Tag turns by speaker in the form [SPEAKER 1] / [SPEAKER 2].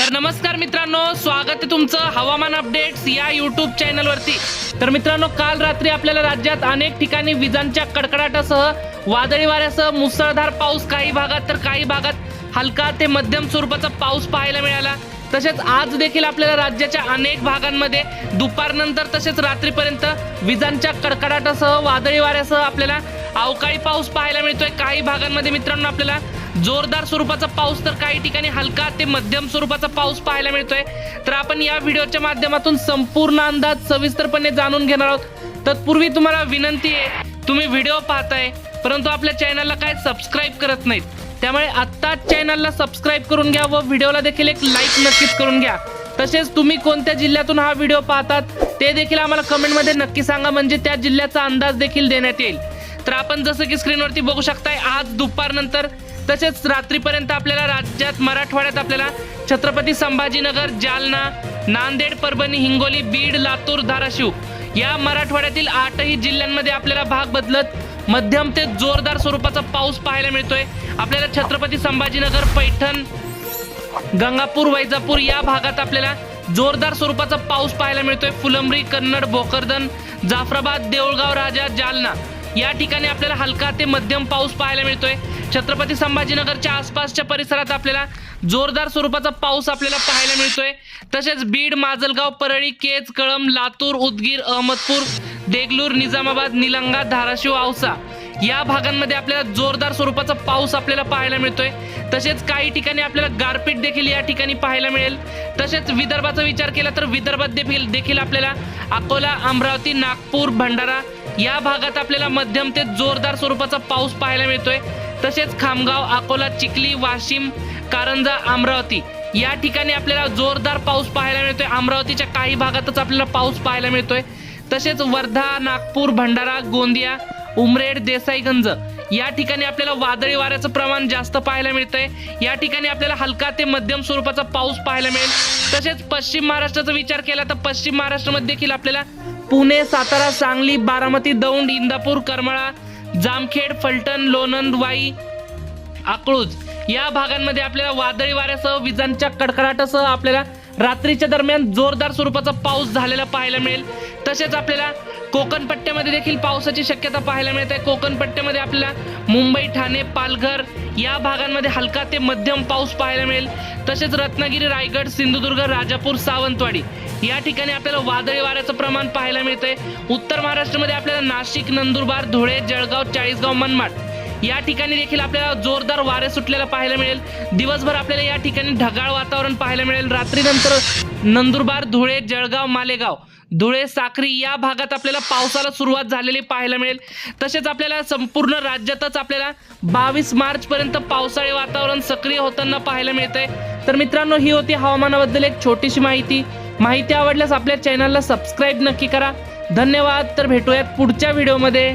[SPEAKER 1] तर नमस्कार मित्रांनो, स्वागत आहे तुमचं हवामान अपडेट्स या यूट्यूब चॅनलवरती। तर मित्रांनो, काल रात्री आपल्याला राज्यात अनेक ठिकाणी विजांच्या कडकडाटासह वादळी वाऱ्यासह मुसळधार पाऊस, काही भागात तर काही भागात हलका ते मध्यम स्वरूपाचा पाऊस पाहायला मिळाला। तसेच आज देखील आपल्याला राज्याच्या अनेक भागांमध्ये दुपारनंतर तसेच रात्रीपर्यंत विजांच्या कडकडाटासह वादळी वाऱ्यासह आपल्याला अवकाळी पाऊस पाहायला मिळतोय। काही भागांमध्ये मित्रांनो आपल्याला जोरदार स्वरूपाचा पाऊस तर काही ठिकाणी हलका ते मध्यम स्वरूपाचा पाऊस पाहायला मिळतोय। तर आपण या व्हिडिओच्या माध्यमातून संपूर्ण अंदाज सविस्तरपणे जाणून घेणार आहोत। तत्पूर्वी तुम्हाला विनंती आहे, तुम्ही व्हिडिओ पाहताय परंतु आपल्या चॅनलला काय सबस्क्राइब करत नाहीत, त्यामुळे आत्ताच चॅनलला सबस्क्राइब करून घ्या व व्हिडिओला देखील एक लाईक नक्कीच करून घ्या। तसेच तुम्ही कोणत्या जिल्ह्यातून हा व्हिडिओ पाहतात ते देखील आम्हाला कमेंटमध्ये नक्की सांगा, म्हणजे त्या जिल्ह्याचा अंदाज देखील देण्यात येईल। तर आपण जसं की स्क्रीनवरती बघू शकताय, आज दुपारनंतर तसेच रात्रीपर्यंत आपल्याला राज्यात मराठवाड्यात आपल्याला छत्रपती संभाजीनगर, जालना, नांदेड, परभणी, हिंगोली, बीड, लातूर, धाराशिव या मराठवाड्यातील 8ही जिल्ह्यांमध्ये आपल्याला भाग बदलत मध्यम ते जोरदार स्वरूपाचा पाऊस पाहायला मिळतोय। आपल्याला छत्रपती संभाजीनगर, पैठण, गंगापूर, वैजापूर या भागात आपल्याला जोरदार स्वरूपाचा पाऊस पाहायला मिळतोय। फुलंब्री, कन्नड, भोकरदन, जाफराबाद, देऊळगाव राजा, जालना या ठिकाणी आपल्याला हलका ते मध्यम पाऊस पाहायला मिळतोय। छत्रपती संभाजीनगरच्या आसपासच्या परिसरात आपल्याला जोरदार स्वरूपाचा पाऊस आपल्याला पाहायला मिळतोय। तसेच बीड, माजलगाव, परळी, केज, कळंब, लातूर, उदगीर, अहमदपूर, देगलूर, निजामाबाद, निलंगा, धाराशिव, औसा या भागांमध्ये आपल्याला जोरदार स्वरूपाचा पाऊस आपल्याला पाहायला मिळतोय। तसेच काही ठिकाणी आपल्याला गारपीट देखील या ठिकाणी पाहायला मिळेल। तसेच विदर्भाचा विचार केला तर विदर्भात देखील आपल्याला अकोला, अमरावती, नागपूर, भंडारा या भागात आपल्याला मध्यम ते जोरदार स्वरूपाचा पाऊस पाहायला मिळतोय। तसेच खामगाव, अकोला, चिखली, वाशिम, कारंजा, अमरावती या ठिकाणी आपल्याला जोरदार पाऊस पाहायला मिळतोय। अमरावतीच्या काही भागातच आपल्याला पाऊस पाहायला मिळतोय। तसेच वर्धा, नागपूर, भंडारा, गोंदिया, उमरेड, देसाईगंज या ठिकाणी आपल्याला वादळी वाऱ्याचं प्रमाण जास्त पाहायला मिळतंय। या ठिकाणी आपल्याला हलका ते मध्यम स्वरूपाचा पाऊस पाहायला मिळेल। तसेच पश्चिम महाराष्ट्राचा विचार केला तर पश्चिम महाराष्ट्रामध्ये देखील आपल्याला पुणे, सातारा, सांगली, बारामती, दौंड, इंदापूर, करमाळा, जामखेड, फलटण, लोणंद, वाई, अकलूज या भागांमध्ये आपल्याला वादळी वाऱ्यासह विजांच्या कडकडाटासह आपल्याला रात्रीच्या दरम्यान जोरदार स्वरूपाचा पाऊस झालेला पाहायला मिळेल। तसेच आपल्याला कोकण पट्ट्यामध्ये देखील पावसाची शक्यता पाहायला मिळते। कोकण पट्ट्यामध्ये आपल्याला मुंबई, ठाणे, पालघर या भागांमध्ये हलका ते मध्यम पाऊस पाहायला मिळेल। तसेच रत्नागिरी, रायगड, सिंधुदुर्ग, राजापूर, सावंतवाडी या ठिकाणी आपल्याला वादळी वाऱ्याचं प्रमाण पाहायला मिळतंय। उत्तर महाराष्ट्रामध्ये आपल्याला नाशिक, नंदुरबार, धुळे, जळगाव, चाळीसगाव, मनमाड या ठिकाणी देखील आपल्याला जोरदार वारे सुटलेला पाहायला मिळेल। दिवसभर आपल्याला या ठिकाणी ढगाळ वातावरण पाहायला मिळेल। रात्रीनंतर नंदुरबार, धुळे, जळगाव, मालेगाव, धुळे, साक्री या भागात आपल्याला पावसाला सुरुवात झालेली पाहायला मिळेल। तसेच आपल्याला संपूर्ण राज्यातच आपल्याला 22 मार्च पर्यंत पावसाळी वातावरण सक्रिय होताना पाहायला मिळतंय। तर मित्रांनो, ही होती हवामानाबद्दल एक छोटीशी माहिती आवडल्यास आपल्या चॅनलला सबस्क्राइब नक्की करा। धन्यवाद। तर भेटूयात पुढच्या व्हिडिओमध्ये।